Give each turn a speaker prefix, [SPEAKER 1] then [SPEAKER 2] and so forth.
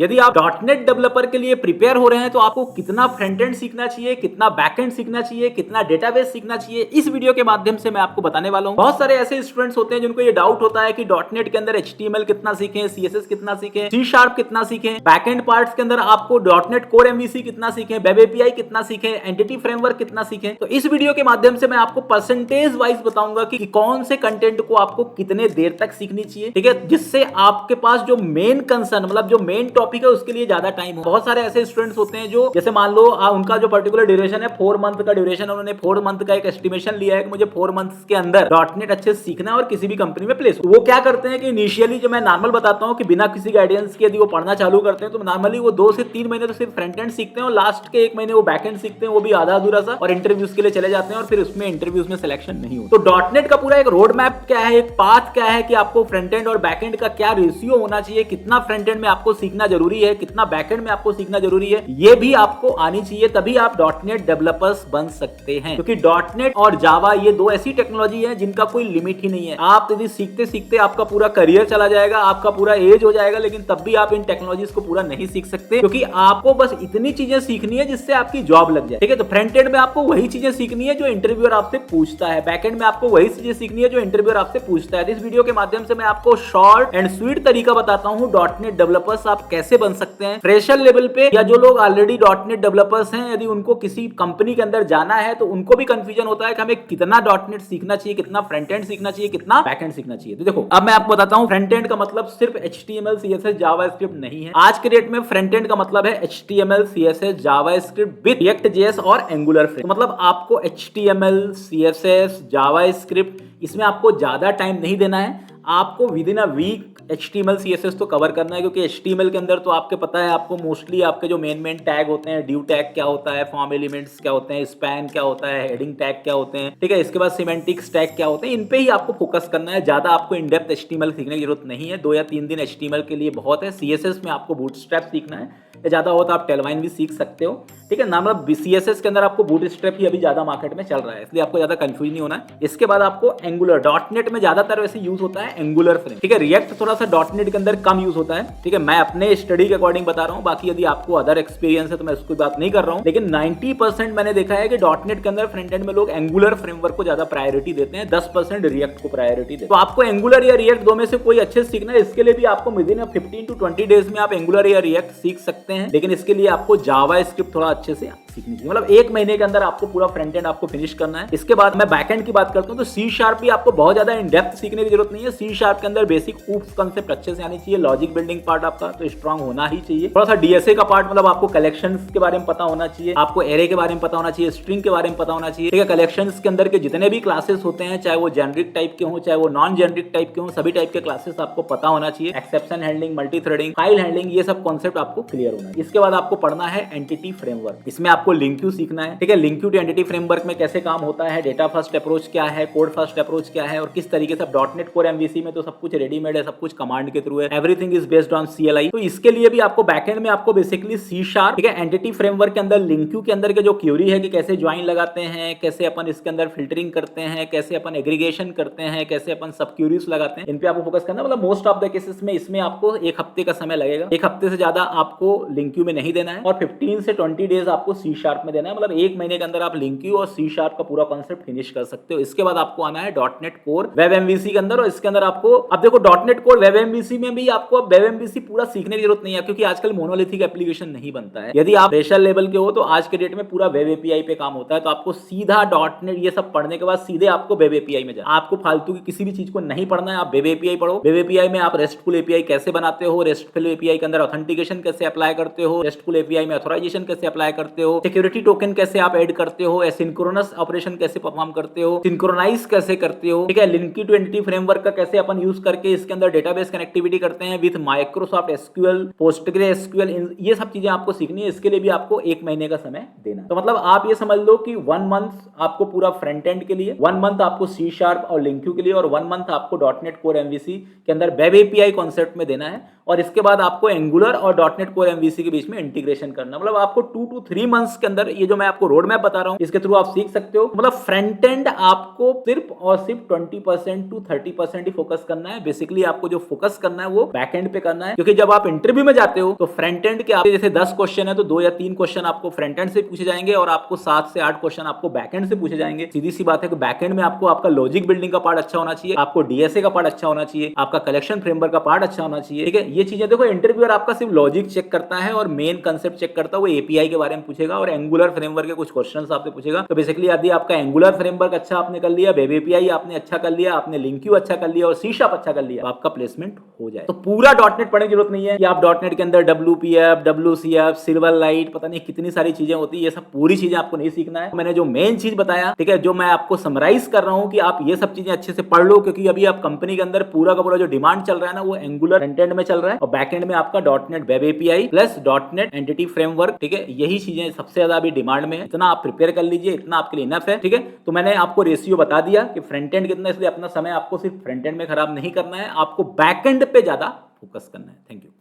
[SPEAKER 1] यदि आप .NET developer के लिए प्रिपेयर हो रहे हैं तो आपको कितना फ्रंट एंड सीखना चाहिए, कितना बैक एंड सीखना चाहिए, कितना डेटाबेस सीखना चाहिए, इस वीडियो के माध्यम से मैं आपको बताने वाला हूं। बहुत सारे ऐसे स्टूडेंट्स होते हैं जिनको ये डाउट होता है कि .NET के अंदर HTML कितना सीखें, CSS कितना सीखें, C# कितना सीखें, बैक एंड पार्ट्स के अंदर आपको .NET Core MVC कितना सीखें, वेब API कितना सीखें, एंटिटी फ्रेमवर्क कितना सीखें। तो इस वीडियो के माध्यम से मैं आपको परसेंटेज वाइज बताऊंगा कि कौन से कंटेंट को आपको कितने देर तक सीखनी चाहिए, ठीक है, जिससे आपके पास जो मेन कंसर्न मतलब जो मेन टॉपिक है उसके लिए ज्यादा टाइम हो। बहुत सारे ऐसे स्टूडेंट्स होते हैं जो जैसे मान लो उनका जो पर्टिकुलर ड्यूरेशन है 4 मंथ का ड्यूरेशन है, उन्होंने 4 मंथ का एक एस्टिमेशन लिया है कि मुझे 4 मंथ्स के अंदर .NET अच्छे से सीखना है और किसी भी कंपनी में प्लेस हो। वो क्या करते हैं कि इनिशियली जो मैं नॉर्मल बताता हूं कि बिना किसी गाइडेंस के यदि वो पढ़ना चालू करते हैं तो नॉर्मली वो 2 से 3 महीने तो सिर्फ फ्रंट एंड सीखते हैं और लास्ट के 1 महीने वो बैक एंड सीखते हैं, वो भी आधा अधूरा सा, और इंटरव्यूज के लिए चले जाते हैं और फिर उसमें इंटरव्यूज में सिलेक्शन नहीं होता। तो .NET का पूरा एक रोड मैप क्या है, एक पाथ क्या है कि आपको फ्रंट एंड और बैक एंड का क्या रेशियो होना चाहिए, कितना फ्रंट एंड में आपको सीखना जरूरी है, कितना बैक एंड में आपको सीखना जरूरी है, ये भी आपको आनी चाहिए, तभी आप .NET डेवलपर्स बन सकते हैं। क्योंकि .NET और जावा ये 2 ऐसी टेक्नोलॉजी है जिनका कोई लिमिट ही नहीं है। आप यदि सीखते सीखते आपका पूरा करियर चला जाएगा, आपका पूरा एज हो जाएगा, लेकिन तब भी आप इन टेक्नोलॉजीज को पूरा नहीं सीख सकते, क्योंकि आपको बस इतनी चीजें सीखनी है जिससे आपकी जॉब लग जाए, ठीक है। तो फ्रंट एंड में आपको वही चीजें सीखनी है जो इंटरव्यूअर आपसे पूछता है, बैक एंड में आपको वही चीजें सीखनी है जो इंटरव्यूअर आपसे पूछता है। इस वीडियो के माध्यम से मैं आपको शॉर्ट एंड स्वीट तरीका बताता हूं .NET डेवलपर्स आप कैसे बन सकते हैं फ्रेशर लेवल पे, या जो लोग ऑलरेडी .NET डेवलपर्स हैं यदि उनको किसी कंपनी के अंदर जाना है तो उनको भी कंफ्यूजन होता है कि हमें कितना .NET सीखना चाहिए, कितना फ्रंट एंड सीखना चाहिए, कितना बैक एंड सीखना चाहिए। तो देखो अब मैं आपको बताता हूं, फ्रंट एंड का मतलब सिर्फ HTML CSS जावास्क्रिप्ट नहीं है। आज के डेट में फ्रंट एंड का मतलब है HTML CSS JavaScript with React.js और Angular फ्रेम। तो मतलब आपको HTML CSS जावास्क्रिप्ट इसमें आपको ज्यादा टाइम नहीं देना है, आपको within a week HTML CSS तो कवर करना है, क्योंकि HTML के अंदर तो आपके पता है, आपको मोस्टली आपके जो मेन टैग होते हैं, ड्यू टैग क्या होता है, फॉर्म एलिमेंट्स क्या होते हैं, स्पैन क्या होता है, हेडिंग टैग क्या होते हैं, ठीक है, इसके बाद सिमेंटिक्स टैग क्या होते हैं, इन पे ही आपको फोकस करना है। ज्यादा आपको इन डेप्थ HTML सीखने की जरूरत नहीं है, 2 या 3 दिन HTML के लिए बहुत है। CSS में आपको बूटस्ट्रैप सीखना है, ज्यादा हो तो आप टेलवाइन भी सीख सकते हो, ठीक है ना। मतलब CSS के अंदर आपको बूटस्ट्रैप ही अभी ज्यादा मार्केट में चल रहा है, इसलिए आपको ज्यादा कंफ्यूज नहीं होना है। इसके बाद आपको एंगुलर, .NET में ज्यादातर वैसे यूज होता है एंगुलर फ्रेम, ठीक है। रिएक्ट थोड़ा सा .NET के अंदर कम यूज होता है, ठीक है, मैं अपने स्टडी के अकॉर्डिंग बता रहा हूं, बाकी यदि आपको अदर एक्सपीरियंस है तो मैं उसकी बात नहीं कर रहा हूं, लेकिन 90% मैंने देखा है कि .NET के अंदर फ्रंट एंड में लोग एंगुलर फ्रेमवर्क को ज्यादा प्रायोरिटी देते हैं, 10% रिएक्ट को प्रायोरिटी देते हैं। तो आपको एंगुलर या रिएक्ट 2 में से कोई अच्छे सीखना है, इसके लिए भी आपको विद इन 15 to 20 डेज में आप एंगुलर या रिएक्ट सीख सकते हैं, लेकिन इसके लिए आपको जावास्क्रिप्ट थोड़ा अच्छे से सीखनी चाहिए। मतलब 1 महीने के अंदर आपको पूरा फ्रंट एंड आपको फिनिश करना है। इसके बाद मैं बैक एंड की बात करता हूं तो C# भी आपको बहुत ज्यादा इन डेप्थ सीखने की जरूरत नहीं है। C# के अंदर बेसिक ऊप्स कांसेप्ट अच्छे से आनी चाहिए, लॉजिक बिल्डिंग पार्ट आपका तो स्ट्रांग होना ही चाहिए, थोड़ा सा DSA का पार्ट मतलब आपको कलेक्शंस के बारे में पता होना चाहिए, आपको एरे के बारे में पता होना चाहिए, स्ट्रिंग के बारे में पता होना चाहिए, ठीक है। कलेक्शंस के अंदर के जितने भी क्लासेस होते हैं, चाहे वो जेनरिक टाइप के हों चाहे वो नॉन जेनरिक टाइप के हों, सभी टाइप के क्लासेस आपको पता होना चाहिए। Exception handling, multi threading, file handling, ये सब कॉन्सेप्ट आपको क्लियर होना है। इसके बाद आपको पढ़ना है एंटिटी फ्रेमवर्क, इसमें आपको लिंक्यू सीखना है, ठीक है। लिंक्यू टू एंटिटी फ्रेमवर्क में कैसे काम होता है, डेटा फर्स्ट अप्रोच क्या है, कोड फर्स्ट अप्रोच क्या है, और किस तरीके से .NET Core MVC में तो सब कुछ रेडीमेड है, सब कुछ कमांड के थ्रू है, everything is based on CLI। तो इसके लिए भी आपको बैकएंड में आपको बेसिकली C#, ठीक है, एंटिटी फ्रेमवर्क के अंदर लिंक्यू के अंदर के जो क्यूरी है कि कैसे ज्वाइन लगाते हैं, कैसे अपन इसके अंदर फिल्टरिंग करते हैं, कैसे अपन एग्रीगेशन करते हैं, कैसे अपन सब क्यूरीज लगाते हैं, इन पे आपको फोकस करना। मतलब मोस्ट ऑफ द केसेस में इसमें आपको 1 हफ्ते का समय लगेगा, 1 हफ्ते से ज्यादा आपको लिंक्यू में नहीं देना है, और 15 से 20 डेज आपको C# में देना है। मतलब 1 महीने के अंदर आप लिंक्यू और C# का पूरा कॉन्सेप्ट फिनिश कर सकते हो। इसके बाद आपको आना है .NET Core वेब MVC के अंदर, और इसके अंदर आपको अब देखो .NET Core वेब MVC में भी आपको अब वेब MVC पूरा सीखने की जरूरत नहीं है, क्योंकि आजकल मोनोलिथिक एप्लीकेशन नहीं बनता है। यदि आप फ्रेशर लेवल के हो तो आज के डेट में पूरा वेब API पे काम होता है, तो आपको सीधा .NET ये सब पढ़ने के बाद सीधे आपको वेब API में जाना, आपको फालतू की किसी भी चीज को नहीं पढ़ना है, आप वेब API पढ़ो। वेब API में आप रेस्टफुल API कैसे बनाते हो, रेस्टफुल API के अंदर ऑथेंटिकेशन कैसे अप्लाई करते हो, रेस्टफुल API में ऑथराइजेशन कैसे अप्लाई करते हो, सिक्योरिटी टोकन कैसे आप ऐड करते हो, सिंक्रोनस ऑपरेशन कैसे परफॉर्म करते हो, सिंक्रोनाइज कैसे करते हो, ठीक है। लिंक्यू टू एंटिटी फ्रेमवर्क का कैसे अपन यूज करके इसके अंदर डेटाबेस कनेक्टिविटी करते हैं विद माइक्रोसॉफ्ट SQL, PostgreSQL, ये सब चीजें आपको सीखनी है। इसके लिए भी आपको 1 महीने का समय देना। तो मतलब आप ये समझ लो कि 1 मंथ आपको पूरा फ्रंट एंड के लिए, 1 मंथ आपको C# और लिंक्यू के लिए, और 1 मंथ आपको .NET Core MVC के अंदर वेब API कॉन्सेप्ट में देना है, और इसके बाद आपको एंगुलर और डॉटनेट कोर एमवीसी के बीच में इंटीग्रेशन करना। मतलब आपको 2 to 3 मंथ्स के अंदर ये जो मैं आपको रोड मैप बता रहा हूँ इसके थ्रू आप सीख सकते हो। मतलब फ्रंट एंड आपको सिर्फ और सिर्फ 20% to 30% ही फोकस करना है। बेसिकली आपको जो फोकस करना है वो बैक एंड पे करना है, क्योंकि जब आप इंटरव्यू में जाते हो तो फ्रंट एंड के आपके जैसे 10 क्वेश्चन है तो 2 या 3 क्वेश्चन आपको फ्रंट एंड से पूछे जाएंगे और आपको 7 से 8 क्वेश्चन आपको बैक एंड से पूछे जाएंगे। सीधी सी बात है कि बैक एंड में आपको आपका लॉजिक बिल्डिंग का पार्ट अच्छा होना चाहिए, आपको डीएसए का पार्ट अच्छा होना चाहिए, आपका कलेक्शन फ्रेमवर्क का पार्ट अच्छा होना चाहिए। ठीक है, ये चीजें देखो इंटरव्यूअर आपका सिर्फ लॉजिक चेक करता है और मेन कंसेप्ट चेक करता है, वो एपीआई के बारे में पूछेगा और एंगुलर फ्रेमवर्क के कुछ क्वेश्चंस आपसे पूछेगा। तो बेसिकली यदि आपका एंगुलर फ्रेमवर्क अच्छा आपने कर लिया, वेब एपीआई आपने अच्छा कर लिया, आपने लिंक्यू अच्छा कर लिया और सी शार्प अच्छा कर लिया, तो आपका प्लेसमेंट हो जाए। तो पूरा डॉटनेट पढ़ने की जरूरत नहीं है कि आप डॉटनेट के अंदर डब्ल्यूपीएफ, डब्ल्यूसीएफ, सिल्वर लाइट, पता नहीं कितनी सारी चीजें होती है, ये सब पूरी चीजें आपको नहीं सीखना है। मैंने जो मेन चीज बताया, ठीक है, जो मैं आपको समराइज कर रहा हूं कि आप ये सब चीजें अच्छे से पढ़ लो, क्योंकि अभी आप कंपनी के अंदर पूरा का पूरा जो डिमांड चल रहा है ना वो एंगुलर फ्रंट एंड में चल रहा है और बैक एंड में आपका dot net web API plus dot net entity framework. ठीक है, यही चीजें सबसे ज्यादा अभी डिमांड में है। इतना आप प्रिपेयर कर लीजिए, इतना आपके लिए इनफ है। ठीक है, तो मैंने आपको रेशियो बता दिया कि फ्रंट एंड कितना, इसलिए अपना समय आपको सिर्फ फ्रंट एंड में खराब नहीं करना है, आपको बैक एंड पे ज्यादा फोकस करना है। Thank you.